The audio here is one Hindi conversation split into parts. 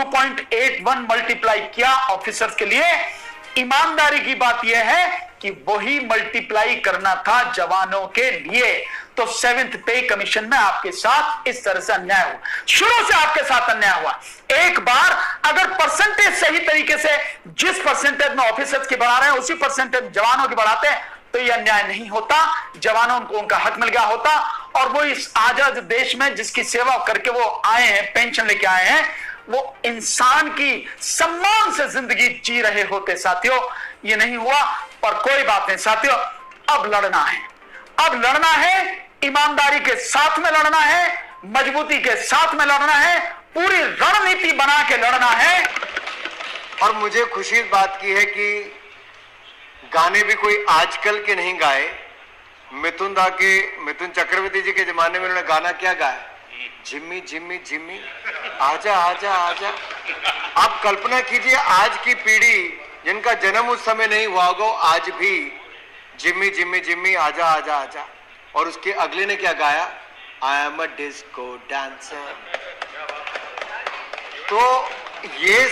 2.81 मल्टीप्लाई किया ऑफिसर्स के लिए। ईमानदारी की बात यह है कि वही मल्टीप्लाई करना था जवानों के लिए। तो 7th पे कमीशन में आपके साथ इस तरह से अन्याय हुआ, शुरू से आपके साथ अन्याय हुआ। एक बार अगर परसेंटेज सही तरीके से जिस परसेंटेज में ऑफिसर्स की बढ़ा रहे हैं उसी परसेंटेज जवानों की बढ़ाते हैं तो यह अन्याय नहीं होता, जवानों को उनका हक मिल गया होता। और वो इस आजाद देश में जिसकी सेवा करके वो आए हैं, पेंशन लेके आए हैं, वो इंसान की सम्मान से जिंदगी जी रहे होते साथियों। ये नहीं हुआ, पर कोई बात नहीं साथियों, अब लड़ना है, अब लड़ना है, ईमानदारी के साथ में लड़ना है, मजबूती के साथ में लड़ना है, पूरी रणनीति बना के लड़ना है। और मुझे खुशी इस बात की है कि गाने भी कोई आजकल के नहीं गाए। मिथुन चक्रवर्ती जी के जमाने में उन्होंने गाना क्या गाया, जिम्मी जिम्मी जिम्मी आजा आजा आजा। आप कल्पना कीजिए आज की पीढ़ी जिनका जन्म उस समय नहीं हुआ होगा, आज भी जिम्मी जिम्मी जिम्मी आजा आजा आजा। और उसके अगले ने क्या गाया, I am a disco dancer. तो ये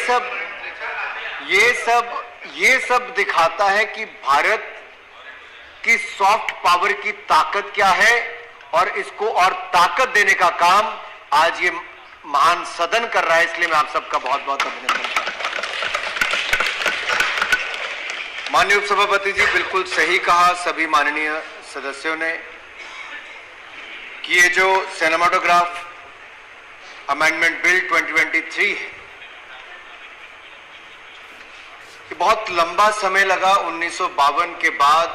सब दिखाता है कि भारत की सॉफ्ट पावर की ताकत क्या है, और इसको और ताकत देने का काम आज ये महान सदन कर रहा है। इसलिए मैं आप सबका बहुत बहुत अभिनंदन करता हूं। माननीय उपसभापति जी, बिल्कुल सही कहा सभी माननीय सदस्यों ने कि ये जो सिनेमाटोग्राफ अमेंडमेंट बिल 2023 है, बहुत लंबा समय लगा। 1952 के बाद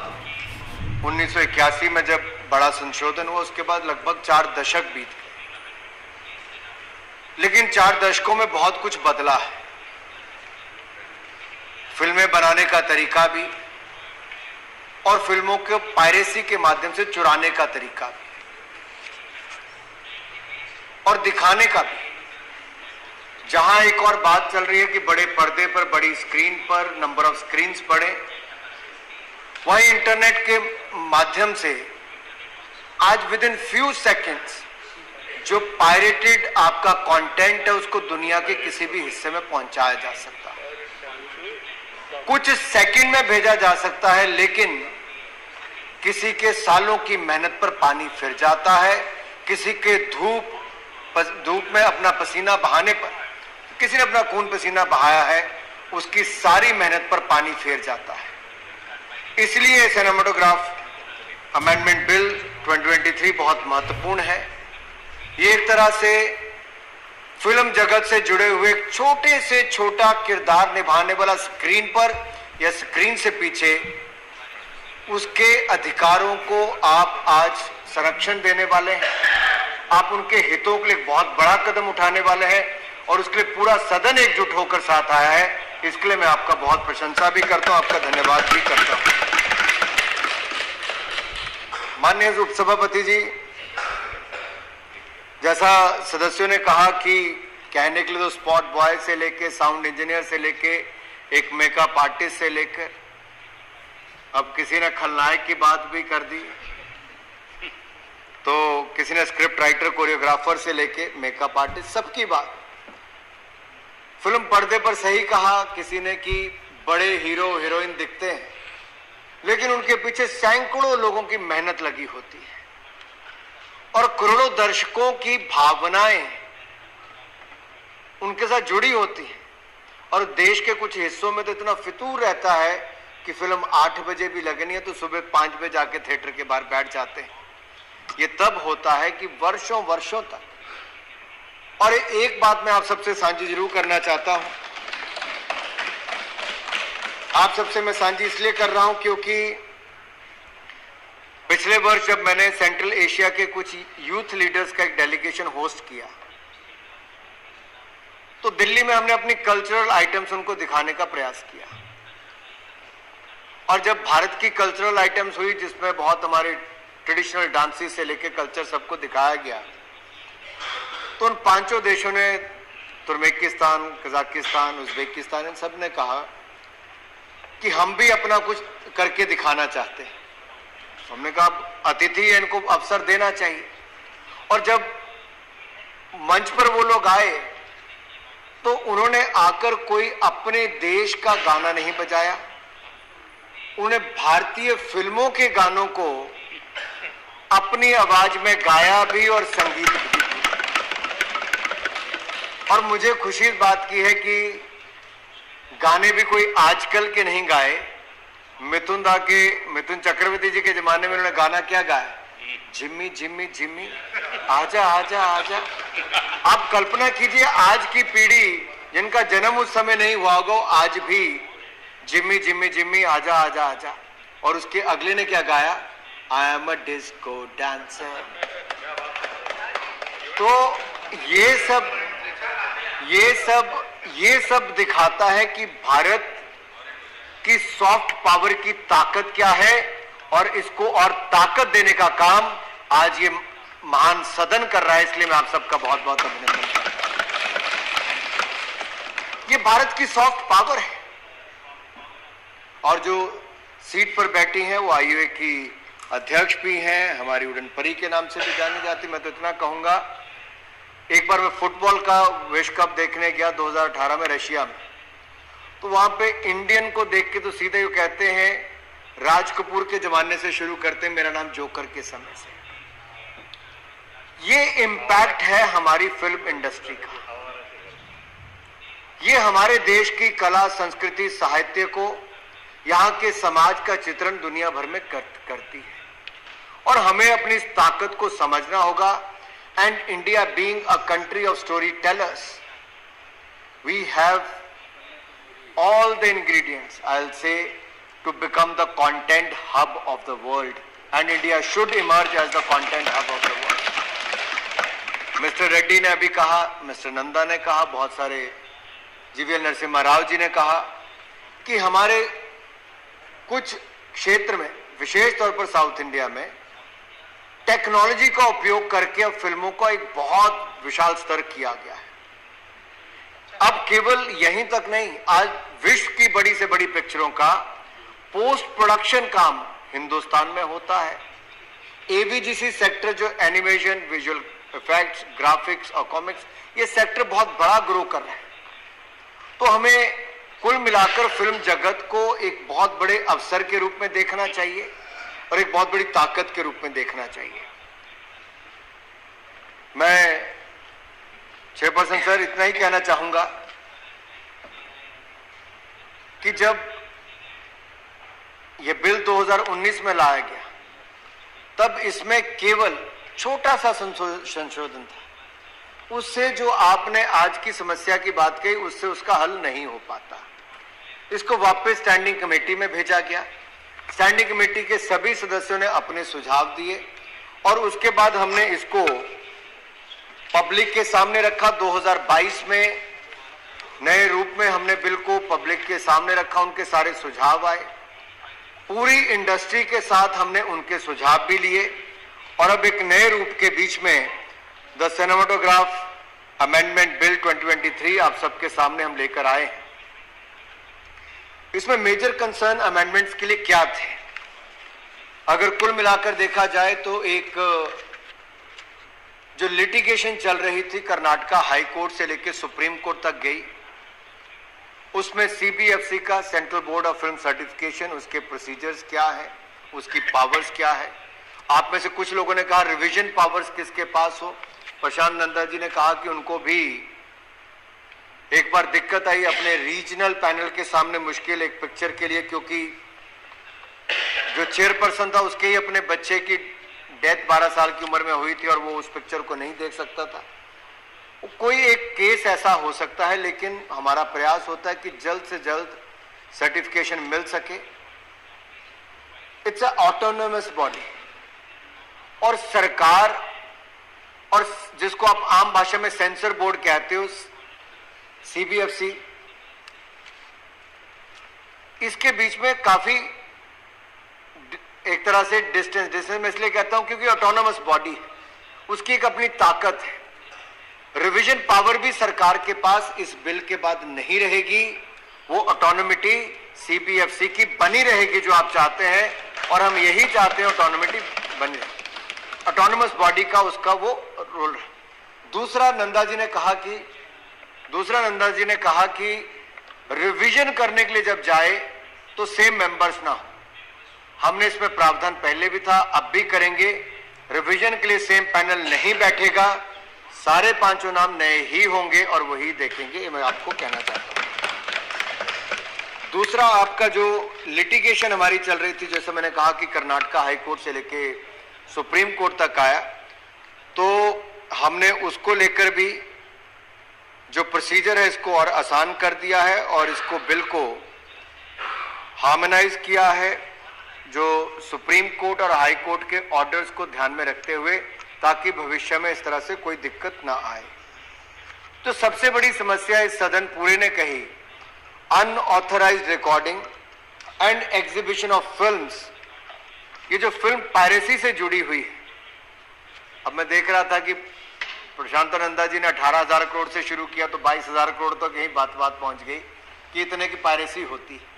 1981 में जब बड़ा संशोधन हुआ, उसके बाद लगभग 4 दशक बीत गए। लेकिन 4 दशकों में बहुत कुछ बदला है, फिल्में बनाने का तरीका भी, और फिल्मों को पायरेसी के माध्यम से चुराने का तरीका भी, और दिखाने का भी। जहां एक और बात चल रही है कि बड़े पर्दे पर, बड़ी स्क्रीन पर, नंबर ऑफ स्क्रीन्स बढ़े, वहीं इंटरनेट के माध्यम से आज विद इन फ्यू सेकेंड्स जो पायरेटेड आपका कंटेंट है उसको दुनिया के किसी भी हिस्से में पहुंचाया जा सकता है, कुछ सेकंड में भेजा जा सकता है। लेकिन किसी के सालों की मेहनत पर पानी फिर जाता है, किसी के धूप में अपना पसीना बहाने पर, किसी ने अपना खून पसीना बहाया है, उसकी सारी मेहनत पर पानी फेर जाता है। इसलिए सिनेमाटोग्राफ अमेंडमेंट बिल 2023 बहुत महत्वपूर्ण है। ये एक तरह से फिल्म जगत से जुड़े हुए एक छोटे से छोटा किरदार निभाने वाला स्क्रीन पर या स्क्रीन से पीछे, उसके अधिकारों को आप आज संरक्षण देने वाले हैं। आप उनके हितों के लिए बहुत बड़ा कदम उठाने वाले हैं, और उसके लिए पूरा सदन एकजुट होकर साथ आया है। इसके लिए मैं आपका बहुत प्रशंसा भी करता हूं, आपका धन्यवाद भी करता हूं। माननीय उपसभापति जी, जैसा सदस्यों ने कहा कि कहने के लिए तो स्पॉट बॉय से लेके साउंड इंजीनियर से लेके एक मेकअप आर्टिस्ट से लेकर अब किसी ने खलनायक की बात भी कर दी, तो किसी ने स्क्रिप्ट राइटर, कोरियोग्राफर से लेके मेकअप आर्टिस्ट, सबकी बात। फिल्म पर्दे पर सही कहा किसी ने कि बड़े हीरो हीरोइन दिखते हैं, लेकिन उनके पीछे सैकड़ों लोगों की मेहनत लगी होती है और करोड़ों दर्शकों की भावनाएं उनके साथ जुड़ी होती हैं। और देश के कुछ हिस्सों में तो इतना फितूर रहता है कि फिल्म 8 बजे भी लगनी है तो सुबह 5 बजे जाके थिएटर के बाहर बैठ जाते हैं। ये तब होता है कि वर्षों वर्षों तक। और एक बात मैं आप सबसे साझी जरूर करना चाहता हूं, आप सबसे मैं साझी इसलिए कर रहा हूं क्योंकि पिछले वर्ष जब मैंने सेंट्रल एशिया के कुछ यूथ लीडर्स का एक डेलीगेशन होस्ट किया, तो दिल्ली में हमने अपनी कल्चरल आइटम्स उनको दिखाने का प्रयास किया। और जब भारत की कल्चरल आइटम्स हुई जिसमें बहुत हमारे ट्रेडिशनल डांसेस से लेकर कल्चर सबको दिखाया गया, तो उन 5 देशों ने, तुर्कमेनिस्तान, कजाकिस्तान, उज्बेकिस्तान, इन सब ने कहा कि हम भी अपना कुछ करके दिखाना चाहते हैं। हमने कहा अतिथि है, इनको अवसर देना चाहिए। और जब मंच पर वो लोग आए तो उन्होंने आकर कोई अपने देश का गाना नहीं बजाया, उन्हें भारतीय फिल्मों के गानों को अपनी आवाज में गाया भी और संगीत भी। और मुझे खुशी इस बात की है कि गाने भी कोई आजकल के नहीं गाए। मिथुन चक्रवर्ती जी के जमाने में उन्होंने गाना क्या गाया, जिम्मी जिम्मी जिम्मी आजा आजा आजा। आप कल्पना कीजिए आज की पीढ़ी जिनका जन्म उस समय नहीं हुआ होगा, आज भी जिम्मी जिम्मी जिम्मी आजा आजा आजा। और उसके अगले ने क्या गाया, I am a disco dancer. तो ये सब दिखाता है कि भारत की सॉफ्ट पावर की ताकत क्या है, और इसको और ताकत देने का काम आज ये महान सदन कर रहा है। इसलिए मैं आप सबका बहुत बहुत अभिनंदन करता हूं। ये भारत की सॉफ्ट पावर है, और जो सीट पर बैठी हैं वो आईयूए की अध्यक्ष भी हैं, हमारी उड़न परी के नाम से भी जानी जाती। मैं तो इतना कहूंगा, एक बार मैं फुटबॉल का विश्व कप देखने गया 2018 में रशिया में, तो वहां पे इंडियन को देख के तो सीधे वो कहते हैं, राज कपूर के जमाने से शुरू करते हैं, मेरा नाम जोकर के समय से। ये इंपैक्ट है हमारी फिल्म इंडस्ट्री का। ये हमारे देश की कला, संस्कृति, साहित्य को, यहां के समाज का चित्रण दुनिया भर में करती है, और हमें अपनी इस ताकत को समझना होगा। And India being a country of story tellers, we have all the ingredients, I'll say, to become the content hub of the world, and India should emerge as the content hub of the world. Mister Reddy ने अभी कहा, मिस्टर नंदा ने कहा, बहुत सारे जीवीएल नरसिम्हा राव जी ने कहा कि हमारे कुछ क्षेत्र में, विशेष तौर पर साउथ इंडिया में, टेक्नोलॉजी का उपयोग करके अब फिल्मों का एक बहुत विशाल स्तर किया गया है। अब केवल यहीं तक नहीं, आज विश्व की बड़ी से बड़ी पिक्चरों का पोस्ट प्रोडक्शन काम हिंदुस्तान में होता है। एवीजीसी सेक्टर, जो एनिमेशन, विजुअल इफेक्ट्स, ग्राफिक्स और कॉमिक्स, ये सेक्टर बहुत बड़ा ग्रो कर रहा है। तो हमें कुल मिलाकर फिल्म जगत को एक बहुत बड़े अवसर के रूप में देखना चाहिए और एक बहुत बड़ी ताकत के रूप में देखना चाहिए। मैं चेयरपर्सन सर इतना ही कहना चाहूंगा कि जब यह बिल 2019 में लाया गया, तब इसमें केवल छोटा सा संशोधन था। उससे जो आपने आज की समस्या की बात कही, उससे उसका हल नहीं हो पाता। इसको वापस स्टैंडिंग कमेटी में भेजा गया। स्टैंडिंग कमेटी के सभी सदस्यों ने अपने सुझाव दिए, और उसके बाद हमने इसको पब्लिक के सामने रखा। 2022 में नए रूप में हमने बिल को पब्लिक के सामने रखा, उनके सारे सुझाव आए, पूरी इंडस्ट्री के साथ हमने उनके सुझाव भी लिए, और अब एक नए रूप के बीच में द सिनेमेटोग्राफ अमेंडमेंट बिल 2023 आप सबके सामने हम लेकर आए हैं। इसमें मेजर कंसर्न अमेंडमेंट्स के लिए क्या थे? अगर कुल मिलाकर देखा जाए तो एक जो लिटिगेशन चल रही थी कर्नाटका हाई कोर्ट से लेकर सुप्रीम कोर्ट तक गई, उसमें सीबीएफसी का, central board of film certification, उसके प्रोसीजर्स क्या है, उसकी पावर्स क्या है। आप में से कुछ लोगों ने कहा रिवीजन पावर्स किसके पास हो। प्रशांत नंदा जी ने कहा कि उनको भी एक बार दिक्कत आई अपने रीजनल पैनल के सामने, मुश्किल एक पिक्चर के लिए, क्योंकि जो चेयरपर्सन था उसके ही अपने बच्चे की डेथ 12 साल की उम्र में हुई थी और वो उस पिक्चर को नहीं देख सकता था। कोई एक केस ऐसा हो सकता है, लेकिन हमारा प्रयास होता है कि जल्द से जल्द सर्टिफिकेशन मिल सके। इट्स अ ऑटोनोमस बॉडी, और सरकार, और जिसको आप आम भाषा में सेंसर बोर्ड कहते हो, सीबीएफसी, इसके बीच में काफी एक तरह से डिस्टेंस मैं इसलिए कहता हूं क्योंकि ऑटोनोमस बॉडी है, उसकी एक अपनी ताकत है। रिवीजन पावर भी सरकार के पास इस बिल के बाद नहीं रहेगी, वो ऑटोनोमिटी सीबीएफसी की बनी रहेगी जो आप चाहते हैं, और हम यही चाहते हैं ऑटोनोमिटी बनी रहे, ऑटोनोमस बॉडी का उसका वो रोल है। दूसरा, नंदा जी ने कहा कि दूसरा नंदा जी ने कहा कि रिवीजन करने के लिए जब जाए तो सेम मेंबर्स ना हो। हमने इसमें प्रावधान पहले भी था, अब भी करेंगे। रिवीजन के लिए सेम पैनल नहीं बैठेगा, सारे पांचों नाम नए ही होंगे और वही देखेंगे, ये मैं आपको कहना चाहता हूं। दूसरा, आपका जो लिटिगेशन हमारी चल रही थी, जैसे मैंने कहा कि कर्नाटका हाई कोर्ट से लेके सुप्रीम कोर्ट तक आया, तो हमने उसको लेकर भी जो प्रोसीजर है इसको और आसान कर दिया है और इसको बिल को हार्मोनाइज किया है, जो सुप्रीम कोर्ट और हाई कोर्ट के ऑर्डर्स को ध्यान में रखते हुए, ताकि भविष्य में इस तरह से कोई दिक्कत ना आए। तो सबसे बड़ी समस्या इस सदन पूरे ने कही, unauthorised recording and exhibition of films. ये जो फिल्म पायरेसी से जुड़ी हुई है, अब मैं देख रहा था कि प्रशांतानंदा जी ने 18,000 करोड़ से शुरू किया तो 22,000 करोड़ तक यही बात पहुंच गई कि इतने की पायरेसी होती है।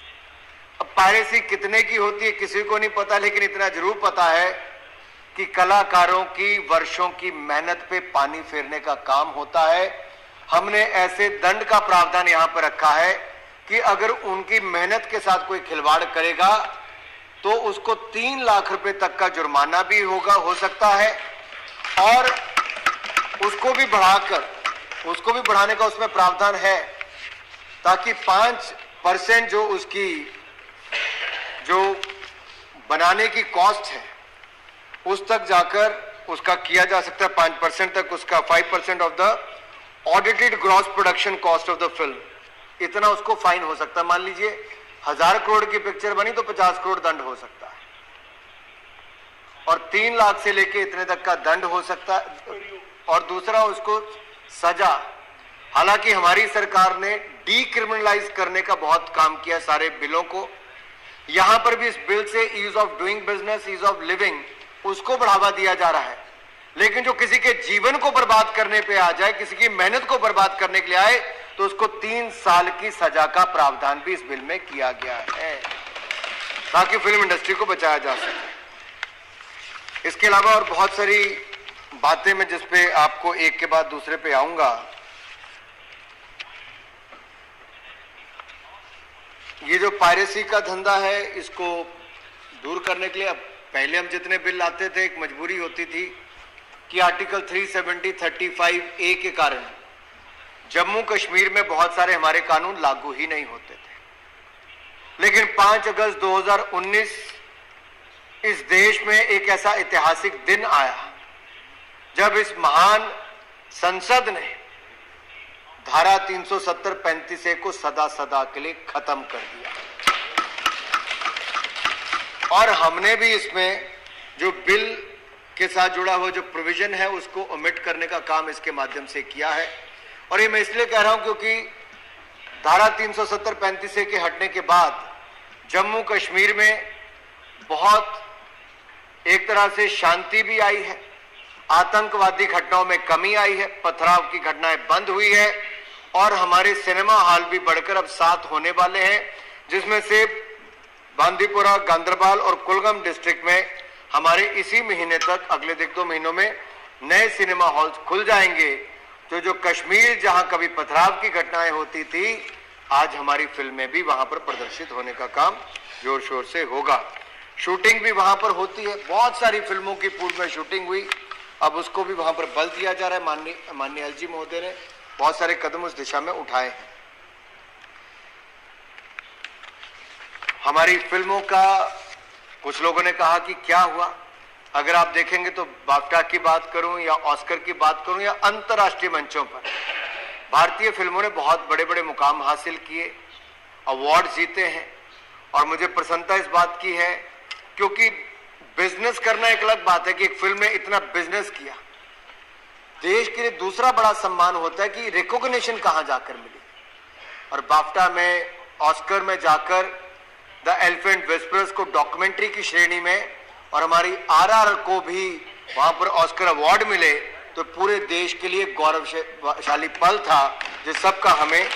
अब पायरेसी कितने की होती है किसी को नहीं पता, लेकिन इतना जरूर पता है कि कलाकारों की वर्षों की मेहनत पे पानी फेरने का काम होता है। हमने ऐसे दंड का प्रावधान यहां पर रखा है कि अगर उनकी मेहनत के साथ कोई खिलवाड़ करेगा तो उसको 3 लाख रुपए तक का जुर्माना भी हो सकता है, और उसको भी बढ़ाने का उसमें प्रावधान है, ताकि 5% जो उसकी जो बनाने की कॉस्ट है उस तक जाकर उसका किया जा सकता है, 5% तक उसका, 5% of the audited gross production cost of the film, इतना उसको फाइन हो सकता है। मान लीजिए 1000 करोड़ की पिक्चर बनी तो 50 करोड़ दंड हो सकता है, और 3 लाख से लेके इतने तक का दंड हो सकता है। और दूसरा, उसको सजा। हालांकि हमारी सरकार ने डीक्रिमिनलाइज करने का बहुत काम किया सारे बिलों को, यहां पर भी इस बिल से ease of doing business, ease of living, उसको बढ़ावा दिया जा रहा है। लेकिन जो किसी के जीवन को बर्बाद करने पे आ जाए, किसी की मेहनत को बर्बाद करने के लिए आए, तो उसको 3 साल की सजा का प्रावधान भी इस बिल में किया गया है, ताकि फिल्म इंडस्ट्री को बचाया जा सके। इसके अलावा और बहुत सारी बातें मैं जिस पे आपको एक के बाद दूसरे पे आऊंगा। ये जो पायरेसी का धंधा है, इसको दूर करने के लिए अब पहले हम जितने बिल लाते थे, एक मजबूरी होती थी कि आर्टिकल 370, 35A के कारण जम्मू कश्मीर में बहुत सारे हमारे कानून लागू ही नहीं होते थे। लेकिन 5 अगस्त 2019 इस देश में एक ऐसा ऐतिहासिक दिन आया जब इस महान संसद ने धारा 370, 35A को सदा सदा के लिए खत्म कर दिया, और हमने भी इसमें जो बिल के साथ जुड़ा हुआ जो प्रोविजन है उसको ओमिट करने का काम इसके माध्यम से किया है। और ये मैं इसलिए कह रहा हूं क्योंकि धारा 370, 35A के हटने के बाद जम्मू कश्मीर में बहुत एक तरह से शांति भी आई है, आतंकवादी घटनाओं में कमी आई है, पथराव की घटनाएं बंद हुई है, और हमारे सिनेमा हॉल भी बढ़कर अब 7 होने वाले हैं, जिसमें से बांदीपुरा, गांदरबल और कुलगाम डिस्ट्रिक्ट में हमारे इसी महीने तक, अगले 1-2 महीनों में नए सिनेमा हॉल्स खुल जाएंगे। तो जो कश्मीर जहां कभी पथराव की घटनाएं होती थी, आज हमारी फिल्में भी वहां पर प्रदर्शित होने का काम जोर शोर से होगा। शूटिंग भी वहां पर होती है, बहुत सारी फिल्मों की पूर्व में शूटिंग हुई, अब उसको भी वहां पर बल दिया जा रहा है। माननीय एलजी महोदय ने बहुत सारे कदम उस दिशा में उठाए हैं। हमारी फिल्मों का कुछ लोगों ने कहा कि क्या हुआ, अगर आप देखेंगे तो बाफ्टा की बात करूं या ऑस्कर की बात करूं या अंतर्राष्ट्रीय मंचों पर भारतीय फिल्मों ने बहुत बड़े बड़े मुकाम हासिल किए, अवार्ड जीते हैं, और मुझे प्रसन्नता इस बात की है क्योंकि बिजनेस करना एक अलग बात है कि एक फिल्म ने इतना बिजनेस किया। देश के लिए दूसरा बड़ा सम्मान होता है कि रिकॉग्निशन कहां जाकर मिली, और बाफ्टा में, ऑस्कर में जाकर द एलिफेंट विस्परर्स को डॉक्यूमेंट्री की श्रेणी में, और हमारी आरआर को भी वहां पर ऑस्कर अवार्ड मिले, तो पूरे देश के लिए गौरवशाली पल था, जिस सबका हमें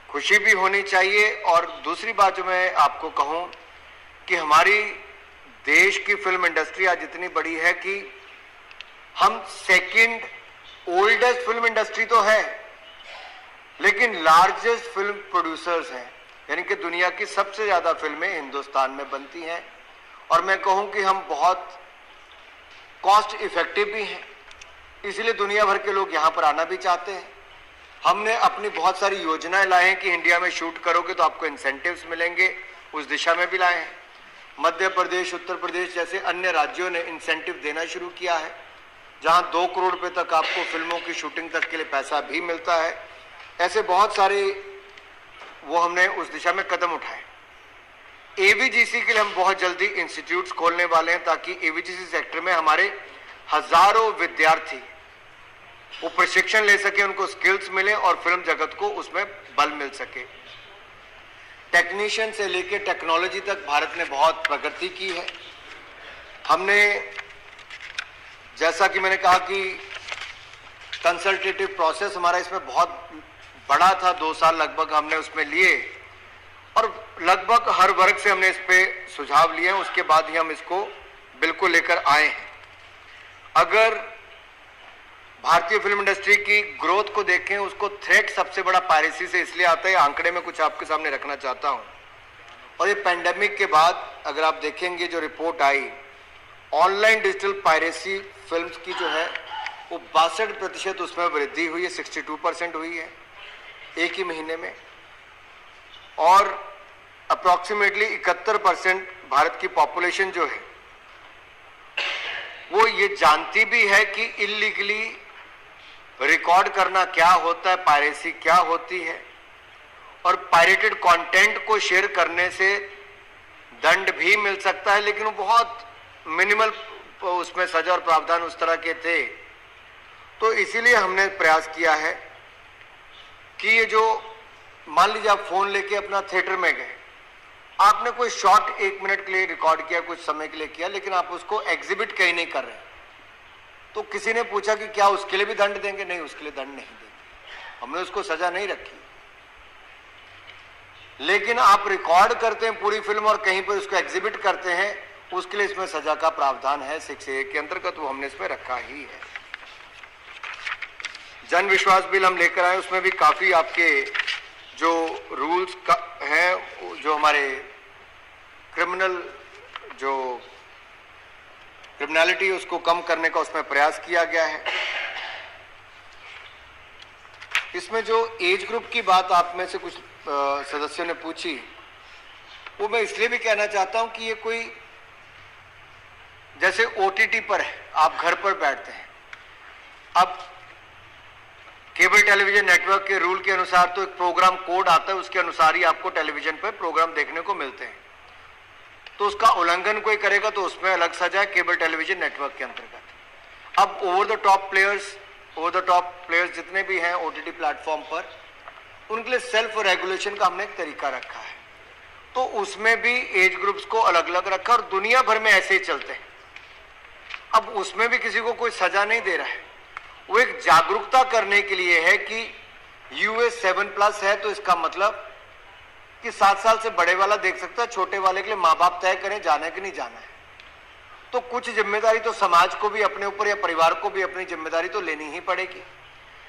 खुशी भी होनी चाहिए। और दूसरी बात जो मैं आपको कहूं कि हमारी देश की फिल्म इंडस्ट्री आज इतनी बड़ी है कि हम सेकंड ओल्डेस्ट फिल्म इंडस्ट्री तो है, लेकिन लार्जेस्ट फिल्म प्रोड्यूसर्स हैं, यानी कि दुनिया की सबसे ज्यादा फिल्में हिंदुस्तान में बनती हैं। और मैं कहूं कि हम बहुत कॉस्ट इफेक्टिव भी हैं, इसलिए दुनिया भर के लोग यहां पर आना भी चाहते हैं। हमने अपनी बहुत सारी योजनाएं लाए हैं कि इंडिया में शूट करोगे तो आपको इंसेंटिव्स मिलेंगे, उस दिशा में भी लाए हैं। मध्य प्रदेश, उत्तर प्रदेश जैसे अन्य राज्यों ने इंसेंटिव देना शुरू किया है, जहां 2 करोड़ रुपए तक आपको फिल्मों की शूटिंग तक के लिए पैसा भी मिलता है। ऐसे बहुत सारे वो हमने उस दिशा में कदम उठाए। एवीजीसी के लिए हम बहुत जल्दी इंस्टीट्यूट्स खोलने वाले हैं, ताकि एवीजीसी सेक्टर में हमारे हजारों विद्यार्थी वो प्रशिक्षण ले सके, उनको स्किल्स मिले और फिल्म जगत को उसमें बल मिल सके। टेक्नीशियन से लेकर टेक्नोलॉजी तक भारत ने बहुत प्रगति की है। हमने, जैसा कि मैंने कहा कि कंसल्टेटिव प्रोसेस हमारा इसमें बहुत बड़ा था, 2 साल लगभग हमने उसमें लिए और लगभग हर वर्ग से हमने इस पे सुझाव लिए हैं, उसके बाद ही हम इसको बिल्कुल लेकर आए हैं। अगर भारतीय फिल्म इंडस्ट्री की ग्रोथ को देखें, उसको थ्रेट सबसे बड़ा पायरेसी से इसलिए आता है, आंकड़े में कुछ आपके सामने रखना चाहता हूं। और ये पैंडेमिक के बाद अगर आप देखेंगे जो रिपोर्ट आई, ऑनलाइन डिजिटल पायरेसी फिल्म्स की जो है वो 62% उसमें वृद्धि हुई है, 62% हुई है एक ही महीने में। और अप्रॉक्सीमेटली 71% भारत की पॉपुलेशन जो है वो ये जानती भी है कि इलीगली रिकॉर्ड करना क्या होता है, पायरेसी क्या होती है, और पायरेटेड कंटेंट को शेयर करने से दंड भी मिल सकता है, लेकिन वो बहुत मिनिमल उसमें सजा और प्रावधान उस तरह के थे। तो इसीलिए हमने प्रयास किया है कि ये जो, मान लीजिए आप फोन लेके अपना थिएटर में गए, आपने कोई शॉट 1 मिनट के लिए रिकॉर्ड किया, कुछ समय के लिए किया, लेकिन आप उसको एग्जिबिट कहीं नहीं कर रहे, तो किसी ने पूछा कि क्या उसके लिए भी दंड देंगे? नहीं, उसके लिए दंड नहीं देंगे, हमने उसको सजा नहीं रखी। लेकिन आप रिकॉर्ड करते हैं पूरी फिल्म और कहीं पर उसको एग्जिबिट करते हैं, उसके लिए इसमें सजा का प्रावधान है 6A के अंतर्गत, वो हमने इसमें रखा ही है। जन विश्वास बिल हम लेकर आए, उसमें भी काफी आपके जो रूल्स हैं, जो हमारे क्रिमिनलिटी उसको कम करने का उसमें प्रयास किया गया है। इसमें जो एज ग्रुप की बात आप में से कुछ सदस्यों ने पूछी, वो मैं इसलिए भी कहना चाहता हूं कि ये कोई जैसे OTT पर है, आप घर पर बैठते हैं, अब केबल टेलीविजन नेटवर्क के रूल के अनुसार तो एक प्रोग्राम कोड आता है, उसके अनुसार ही आपको टेलीविजन पर प्रोग्राम देखने को मिलते हैं। तो उसका उल्लंघन कोई करेगा तो उसमें अलग सजा है केबल टेलीविजन नेटवर्क के अंतर्गत। अब ओवर द टॉप प्लेयर्स जितने भी हैं OTT प्लेटफॉर्म पर, उनके लिए सेल्फ रेगुलेशन का हमने एक तरीका रखा है, तो उसमें भी एज ग्रुप्स को अलग अलग रखा और दुनिया भर में ऐसे ही चलते हैं। अब उसमें भी किसी को कोई सजा नहीं दे रहा है, वो एक जागरूकता करने के लिए है कि US 7+ है, तो इसका मतलब कि 7 साल से बड़े वाला देख सकता है, छोटे वाले के लिए माँ बाप तय करें जाना है कि नहीं जाना है। तो कुछ जिम्मेदारी तो समाज को भी अपने ऊपर या परिवार को भी अपनी जिम्मेदारी तो लेनी ही पड़ेगी।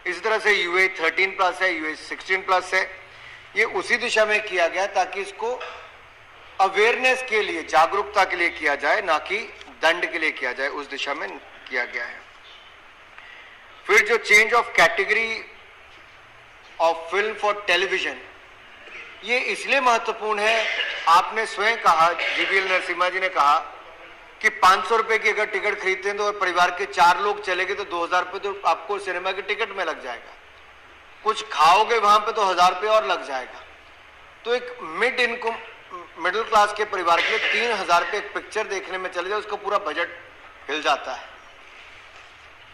इस तरह से US 13+ है, US 16+ है, ये उसी दिशा में किया गया ताकि इसको अवेयरनेस के लिए, जागरूकता के लिए किया जाए, ना कि दंड के लिए किया जाए, उस दिशा में किया गया है। फिर जो change of category of film for television, ये इसलिए महत्वपूर्ण है, आपने स्वयं कहा, GVL नरसिम्हा जी ने कहा कि 500 रुपए की अगर टिकट खरीदते हैं तो और परिवार के 4 लोग चले गए तो 2000 रुपए तो आपको सिनेमा की टिकट में लग जाएगा, कुछ खाओगे वहां पे तो 1000 रुपए और लग जाएगा। तो एक मिडिल क्लास के परिवार के लिए 3000 रुपए एक पिक्चर देखने में चले जाए, उसका पूरा बजट हिल जाता है।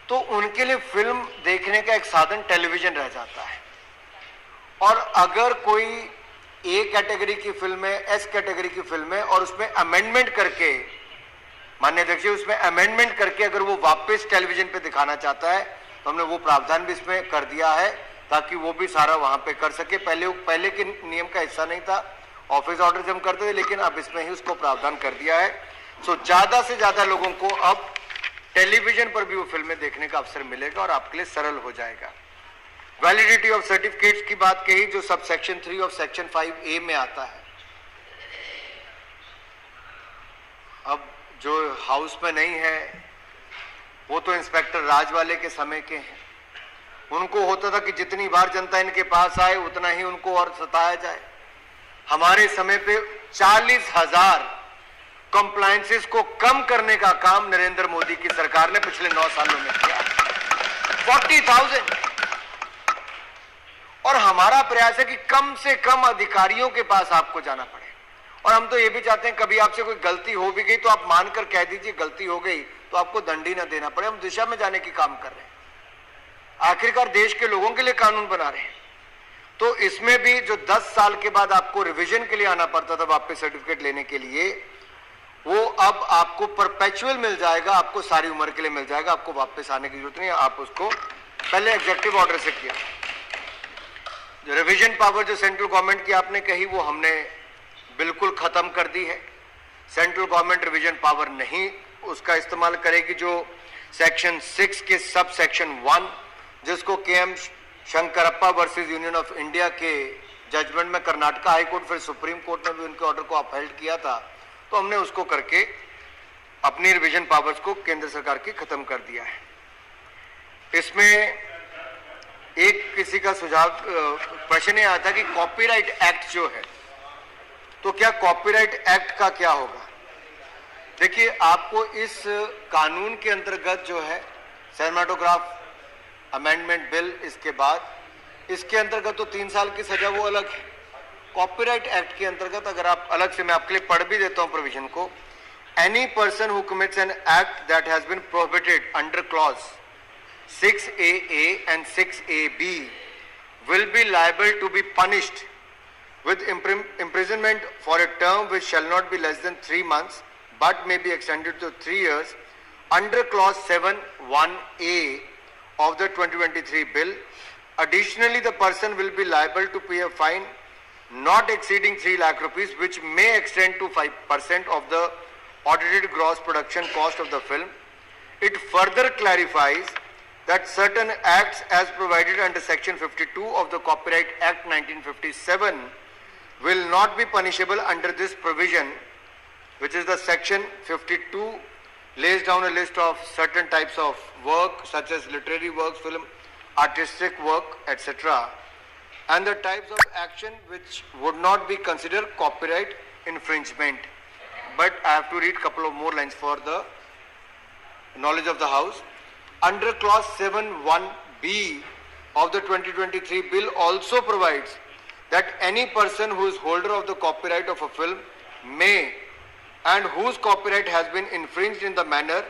तो उनके लिए फिल्म देखने का एक साधन टेलीविजन रह जाता है। और अगर कोई A कैटेगरी की फिल्म है, S कैटेगरी की फिल्म है और उसमें अमेंडमेंट करके, माननीय अध्यक्ष जी, उसमें अमेंडमेंट करके अगर वो वापस टेलीविजन पे दिखाना चाहता है तो हमने वो प्रावधान भी इसमें कर दिया है ताकि वो भी सारा वहां पे कर सके। पहले के नियम का हिस्सा नहीं था, ऑफिस ऑर्डर हम करते थे, लेकिन अब इसमें ही उसको प्रावधान कर दिया है। सो ज्यादा से ज्यादा लोगों को अब टेलीविजन पर भी वो फिल्में देखने का अवसर मिलेगा और आपके लिए सरल हो जाएगा। वैलिडिटी ऑफ सर्टिफिकेट्स की बात कही, जो sub section 3 of section 5A में आता है। अब जो हाउस में नहीं है वो तो इंस्पेक्टर राज वाले के समय के हैं। उनको होता था कि जितनी बार जनता इनके पास आए उतना ही उनको और सताया जाए। हमारे समय पे 40,000 कंप्लायंसेस को कम करने का काम नरेंद्र मोदी की सरकार ने पिछले 9 सालों में किया। 40,000। और हमारा प्रयास है कि कम से कम अधिकारियों के पास आपको जाना पड़े। और हम तो ये भी चाहते हैं कभी आपसे कोई गलती हो भी गई तो आप मानकर कह दीजिए गलती हो गई, तो आपको दंड ही ना देना पड़े। हम दिशा में जाने की काम कर रहे हैं। आखिरकार देश के लोगों के लिए कानून बना रहे हैं। तो इसमें भी जो 10 साल के बाद आपको रिवीजन के लिए आना पड़ता था वापस सर्टिफिकेट लेने के लिए, वो अब आपको परपेचुअल मिल जाएगा, आपको सारी उम्र के लिए मिल जाएगा। आपको वापस आने की जरूरत नहीं है। आप उसको पहले एग्जीक्यूटिव ऑर्डर से किया। जो रिवीजन पावर जो सेंट्रल गवर्नमेंट की आपने कही, वो हमने बिल्कुल खत्म कर दी है। सेंट्रल गवर्नमेंट रिवीजन पावर नहीं उसका इस्तेमाल करेगी। जो सेक्शन 6 के सब सेक्शन 1, जिसको KM Shankarappa versus union of India के जजमेंट में कर्नाटक हाई कोर्ट फिर सुप्रीम कोर्ट में भी उनके ऑर्डर को अपहेल्ड किया था, तो हमने उसको करके अपनी रिवीजन पावर्स को केंद्र सरकार की खत्म कर दिया है। इसमें एक किसी का सुझाव प्रश्न ये आता कि कॉपीराइट एक्ट जो है, तो क्या कॉपीराइट एक्ट का क्या होगा? देखिए, आपको इस कानून के अंतर्गत जो है सिनेमाटोग्राफ अमेंडमेंट बिल, इसके बाद इसके अंतर्गत तो 3 साल की सजा वो अलग है। कॉपीराइट एक्ट के अंतर्गत अगर आप अलग से, मैं आपके लिए पढ़ भी देता हूं प्रोविजन को, any person who commits an act that has been prohibited under clause 6AA and 6AB will be liable to be punished with imprisonment for a term which shall not be less than 3 months but may be extended to 3 years under clause 7(1)(a) of the 2023 bill. Additionally, the person will be liable to pay a fine not exceeding 3 lakh rupees, which may extend to 5% of the audited gross production cost of the film. It further clarifies that certain acts as provided under section 52 of the Copyright Act 1957 will not be punishable under this provision, which is the section 52 lays down a list of certain types of work such as literary works, film, artistic work, etc., and the types of action which would not be considered copyright infringement. But I have to read a couple of more lines for the knowledge of the House. Under clause 7(1)(b) of the 2023 bill also provides that any person who is holder of the copyright of a film may, and whose copyright has been infringed in the manner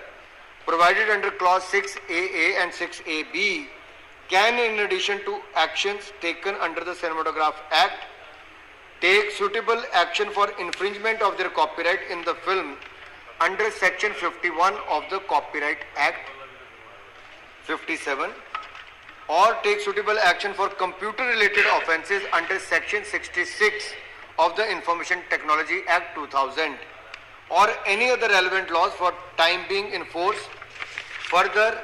provided under clause 6AA and 6AB, can, in addition to actions taken under the Cinematograph Act, take suitable action for infringement of their copyright in the film under section 51 of the Copyright Act 57, or take suitable action for computer related offences under section 66 of the Information Technology Act 2000, or any other relevant laws for time being in force. Further,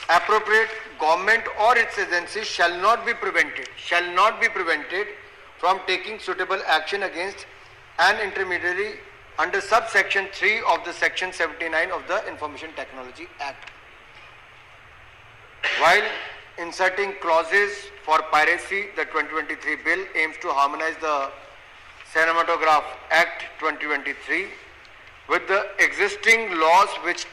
appropriate government or its agencies shall not be prevented from taking suitable action against an intermediary under subsection 3 of the section 79 of the Information Technology Act. While inserting clauses for piracy, the 2023 bill aims to harmonize the Cinematograph Act 2023 with the existing laws which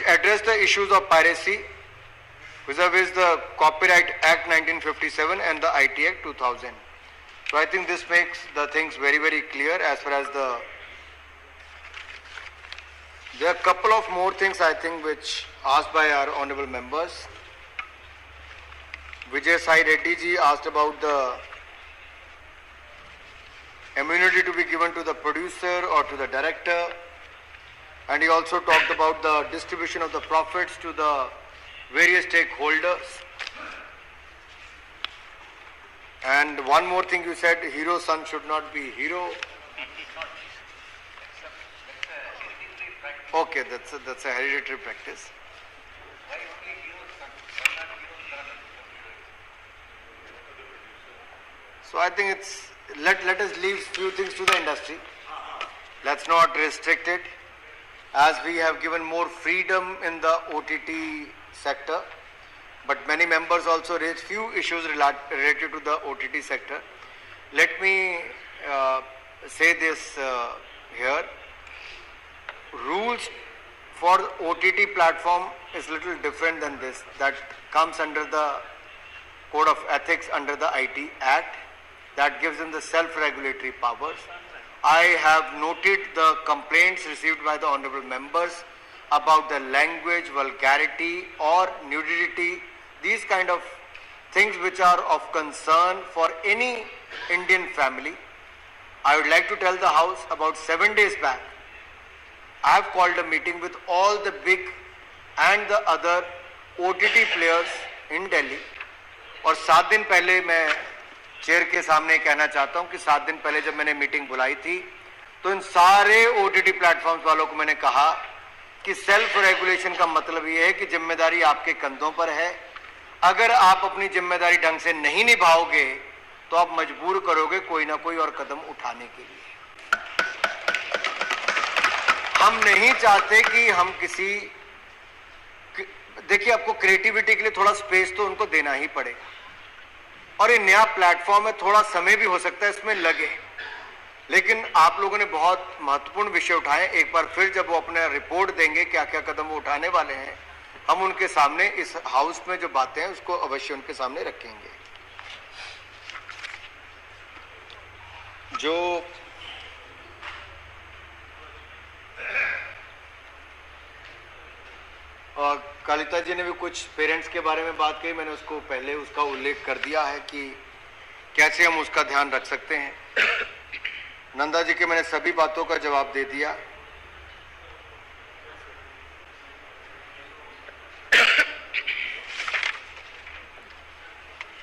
address the issues of piracy, vis-a-vis the Copyright Act 1957 and the IT Act 2000. So I think this makes the things very, very clear as far as there are a couple of more things I think which asked by our honorable members. Vijay Sai Reddy ji asked about the immunity to be given to the producer or to the director, and he also talked about the distribution of the profits to the various stakeholders. And one more thing you said, hero's son should not be hero. Okay, that's a hereditary practice. So I think let us leave few things to the industry. Let's not restrict it, as we have given more freedom in the OTT sector. But many members also raised few issues related to the OTT sector. Let me say this here. Rules for OTT platform is little different than this. That comes under the Code of Ethics under the IT Act. That gives them the self-regulatory powers. I have noted the complaints received by the honorable members about the language, vulgarity or nudity, these kind of things which are of concern for any Indian family. I would like to tell the House, about 7 days back, I have called a meeting with all the big and the other OTT players in Delhi. और 7 दिन पहले मैं चेयर के सामने कहना चाहता हूं कि 7 दिन पहले जब मैंने मीटिंग बुलाई थी तो इन सारे OTT प्लेटफॉर्म्स वालों को मैंने कहा कि सेल्फ रेगुलेशन का मतलब ये है कि जिम्मेदारी आपके कंधों पर है। अगर आप अपनी जिम्मेदारी ढंग से नहीं निभाओगे तो आप मजबूर करोगे कोई ना कोई और कदम उठाने के लिए। हम नहीं चाहते कि हम किसी, देखिए आपको क्रिएटिविटी के लिए थोड़ा स्पेस तो उनको देना ही पड़ेगा, और ये नया प्लेटफॉर्म है, थोड़ा समय भी हो सकता है इसमें लगे, लेकिन आप लोगों ने बहुत महत्वपूर्ण विषय उठाए। एक बार फिर जब वो अपने रिपोर्ट देंगे क्या क्या कदम वो उठाने वाले हैं, हम उनके सामने इस हाउस में जो बातें हैं उसको अवश्य उनके सामने रखेंगे। जो कालिता जी ने भी कुछ पेरेंट्स के बारे में बात कही, मैंने उसको पहले उसका उल्लेख कर दिया है कि कैसे हम उसका ध्यान रख सकते हैं। नंदा जी के मैंने सभी बातों का जवाब दे दिया।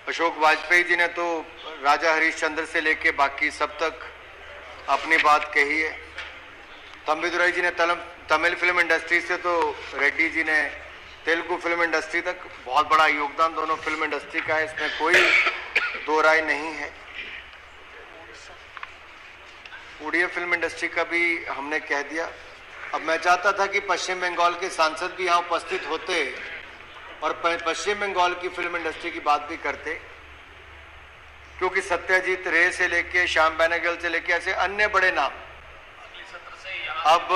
अशोक वाजपेयी जी ने तो राजा हरिश्चंद्र से लेके बाकी सब तक अपनी बात कही है। तंबिदुराई जी ने तमिल फिल्म इंडस्ट्री से तो रेड्डी जी ने तेलुगु फिल्म इंडस्ट्री तक बहुत बड़ा योगदान दोनों फिल्म इंडस्ट्री का है, इसमें कोई दो राय नहीं है। उड़िया फिल्म इंडस्ट्री का भी हमने कह दिया। अब मैं चाहता था कि पश्चिम बंगाल के सांसद भी यहाँ उपस्थित होते और पश्चिम बंगाल की फिल्म इंडस्ट्री की बात भी करते, क्योंकि सत्यजीत रे से लेके श्याम बेनेगल से लेके ऐसे अन्य बड़े नाम, अब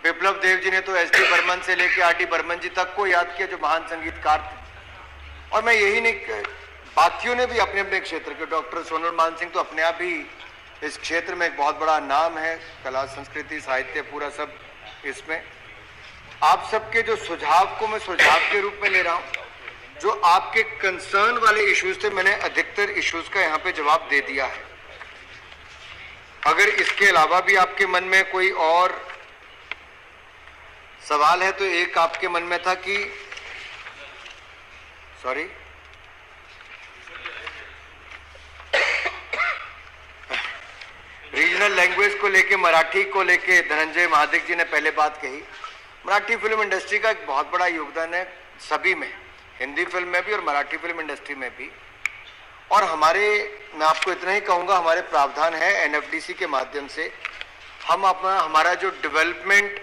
विप्लव देव जी ने तो एस डी बर्मन से लेके आर डी बर्मन जी तक को याद किया जो महान संगीतकार थे। और मैं यही नहीं, बाकियों ने भी अपने अपने क्षेत्र के, डॉक्टर सोनल मान सिंह तो अपने आप ही इस क्षेत्र में एक बहुत बड़ा नाम है, कला संस्कृति साहित्य पूरा सब इसमें। आप सबके जो सुझाव को मैं सुझाव के रूप में ले रहा हूं, जो आपके कंसर्न वाले इश्यूज थे मैंने अधिकतर इश्यूज का यहाँ पे जवाब दे दिया है। अगर इसके अलावा भी आपके मन में कोई और सवाल है तो एक आपके मन में था कि रीजनल लैंग्वेज को लेके, मराठी को लेके धनंजय महादिक जी ने पहले बात कही। मराठी फिल्म इंडस्ट्री का एक बहुत बड़ा योगदान है सभी में, हिंदी फिल्म में भी और मराठी फिल्म इंडस्ट्री में भी। और मैं आपको इतना ही कहूंगा, हमारे प्रावधान है एनएफडीसी के माध्यम से हम हमारा जो development,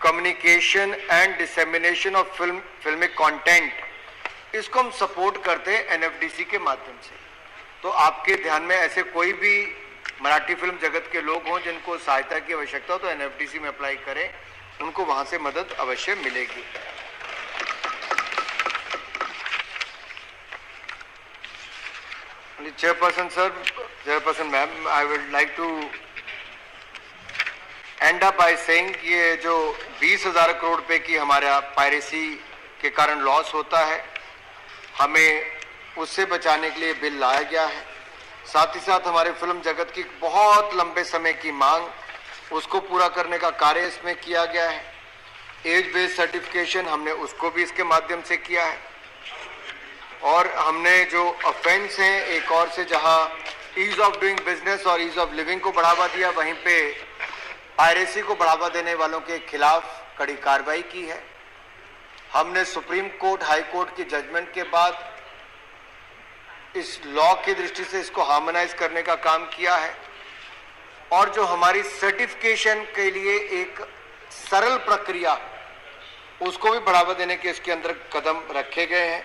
communication and dissemination of filmic content, इसको हम सपोर्ट करते हैं एनएफडीसी के माध्यम से। तो आपके ध्यान में ऐसे कोई भी मराठी फिल्म जगत के लोग हों जिनको सहायता की आवश्यकता हो तो एनएफडीसी में अप्लाई करें, उनको वहां से मदद अवश्य मिलेगी। Chairperson sir, chairperson ma'am, I would like to end up by saying ये जो 20,000 करोड़ रुपए की हमारा पायरेसी के कारण लॉस होता है, हमें उससे बचाने के लिए बिल लाया गया है। साथ ही साथ हमारे फिल्म जगत की बहुत लंबे समय की मांग, उसको पूरा करने का कार्य इसमें किया गया है। एज बेस्ड सर्टिफिकेशन हमने उसको भी इसके माध्यम से किया है। और हमने जो ऑफेंस हैं एक और से, जहां ईज ऑफ डूइंग बिजनेस और ईज ऑफ लिविंग को बढ़ावा दिया, वहीं पे पायरेसी को बढ़ावा देने वालों के खिलाफ कड़ी कार्रवाई की है। हमने सुप्रीम कोर्ट, हाई कोर्ट की जजमेंट के बाद इस लॉ की दृष्टि से इसको हार्मोनाइज करने का काम किया है और जो हमारी सर्टिफिकेशन के लिए एक सरल प्रक्रिया, उसको भी बढ़ावा देने के इसके अंदर कदम रखे गए हैं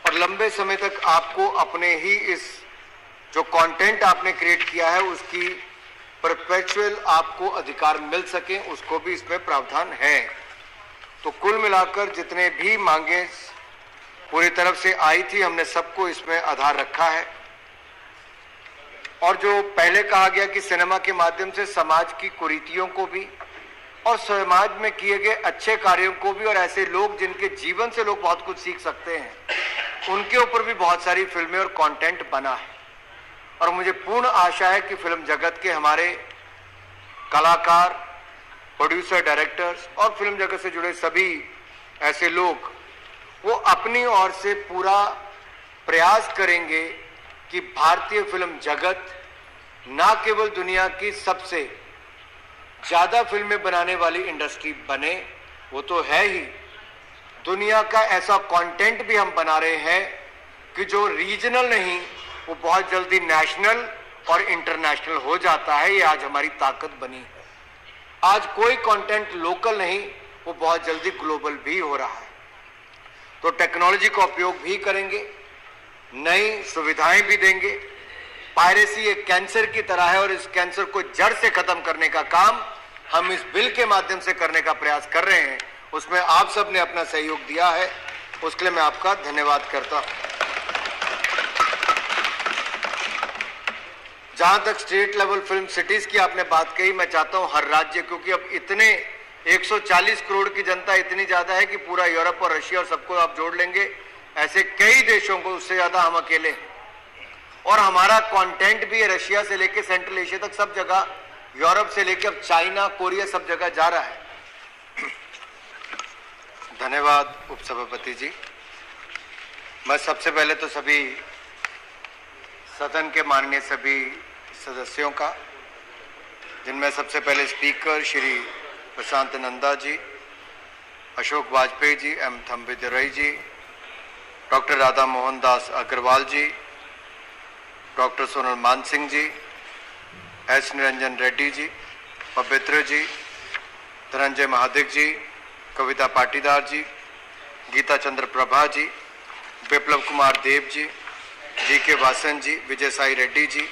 और लंबे समय तक आपको अपने ही इस जो कंटेंट आपने क्रिएट किया है उसकी परपेचुअल आपको अधिकार मिल सके, उसको भी इसमें प्रावधान है। तो कुल मिलाकर जितने भी मांगे पूरी तरफ से आई थी, हमने सबको इसमें आधार रखा है। और जो पहले कहा गया कि सिनेमा के माध्यम से समाज की कुरीतियों को भी और समाज में किए गए अच्छे कार्यों को भी और ऐसे लोग जिनके जीवन से लोग बहुत कुछ सीख सकते हैं, उनके ऊपर भी बहुत सारी फिल्में और कंटेंट बना है। और मुझे पूर्ण आशा है कि फिल्म जगत के हमारे कलाकार, प्रोड्यूसर, डायरेक्टर्स और फिल्म जगत से जुड़े सभी ऐसे लोग वो अपनी ओर से पूरा प्रयास करेंगे कि भारतीय फिल्म जगत ना केवल दुनिया की सबसे ज्यादा फिल्में बनाने वाली इंडस्ट्री बने, वो तो है ही, दुनिया का ऐसा कंटेंट भी हम बना रहे हैं कि जो रीजनल नहीं वो बहुत जल्दी नेशनल और इंटरनेशनल हो जाता है। ये आज हमारी ताकत बनी है। आज कोई कंटेंट लोकल नहीं, वो बहुत जल्दी ग्लोबल भी हो रहा है। तो टेक्नोलॉजी का उपयोग भी करेंगे, नई सुविधाएं भी देंगे। पायरेसी एक कैंसर की तरह है और इस कैंसर को जड़ से खत्म करने का काम हम इस बिल के माध्यम से करने का प्रयास कर रहे हैं। उसमें आप सब ने अपना सहयोग दिया है, उसके लिए मैं आपका धन्यवाद करता हूं। जहां तक स्टेट लेवल फिल्म सिटीज की आपने बात कही, मैं चाहता हूं हर राज्य, क्योंकि अब इतने 140 करोड़ की जनता इतनी ज्यादा है कि पूरा यूरोप और रशिया और सबको आप जोड़ लेंगे, ऐसे कई देशों को, उससे ज्यादा हम अकेले हैं। और हमारा कंटेंट भी रशिया से लेकर सेंट्रल एशिया तक सब जगह, यूरोप से लेकर अब चाइना, कोरिया, सब जगह जा रहा है। धन्यवाद उपसभापति जी। मैं सबसे पहले तो सभी सदन के माननीय सभी सदस्यों का, जिनमें सबसे पहले स्पीकर श्री प्रशांत नंदा जी, अशोक वाजपेयी जी, एम थम्बिदुरई जी, डॉक्टर राधा मोहन दास अग्रवाल जी, डॉक्टर सोनल मान सिंह जी, एस निरंजन रेड्डी जी, पवित्र जी, धनंजय महादिक जी, कविता पाटीदार जी, गीता चंद्र प्रभा जी, विप्लव कुमार देव जी, जी के वासन जी, विजय साई रेड्डी जी,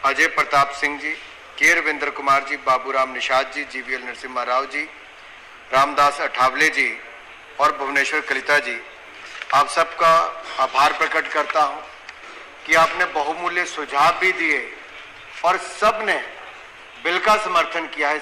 अजय प्रताप सिंह जी, के रविंद्र कुमार जी, बाबूराम निषाद जी, जीवीएल नरसिम्हा राव जी, रामदास अठावले जी और भुवनेश्वर कलिता जी, आप सबका आभार प्रकट करता हूं कि आपने बहुमूल्य सुझाव भी दिए और सबने बिल का समर्थन किया है।